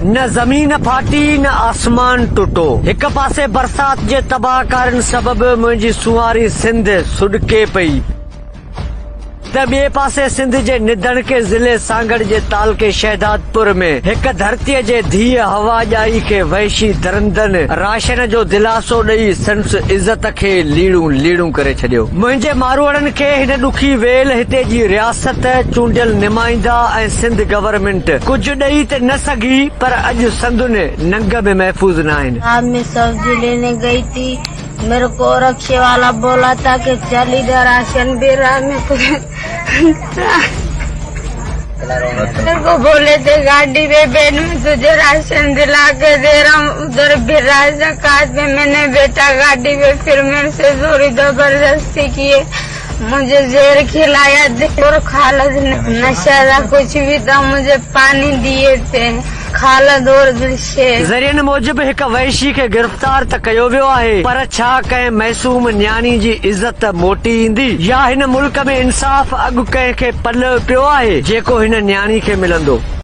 न ज़मीन फाटी न आसमान टुटो। एक पासे बरसात जे तबाहकारनि सबबि मुंहिंजी सुवारी सिंध सुॾके पई त ॿिए पासे सिंध जे निधणके ज़िले सांगड़ जे तालके शहदादपुर में हिक धरतीअ जे धीअ हवा ॼाई खे वहशी दरंदनि राशन जो दिलासो ॾेई संस इज़त खे लीड़ू लीड़ू करे छॾियो। मुंहिंजे मारूअड़नि खे हिन ॾुखी वेल हिते जी रियासत चूंडियल नुमाइंदा ऐं सिंध गवर्नमेंट कुझु ॾेई त न सघी, पर अॼु संदुनि नंग में महफ़ूज़ न आहिनि। मैं सब्जी लेने गई थी, मेरे को रक्शे वाला बोला था कि चल इधर राशन भी रहा। मेरे को बोले थे गाड़ी में बैठ, में तुझे राशन दिला के दे रहा हूँ। उधर भी राशन में मैंने बेटा गाड़ी में, फिर मेरे से जोरी जबरदस्ती किए, मुझे जहर खिलाया और खालद नशा कुछ भी था, मुझे पानी दिए थे। खालद और ज़रियनि मूजिब हिक वहशी खे गिरफ़्तार त कयो वियो आहे, पर छा कंहिं मासूम न्याणी जी इज़त मोटी ईंदी या हिन मुल्क में इंसाफ़ अॻु कंहिंखे पल पियो आहे जेको हिन न्याणी खे मिलंदो।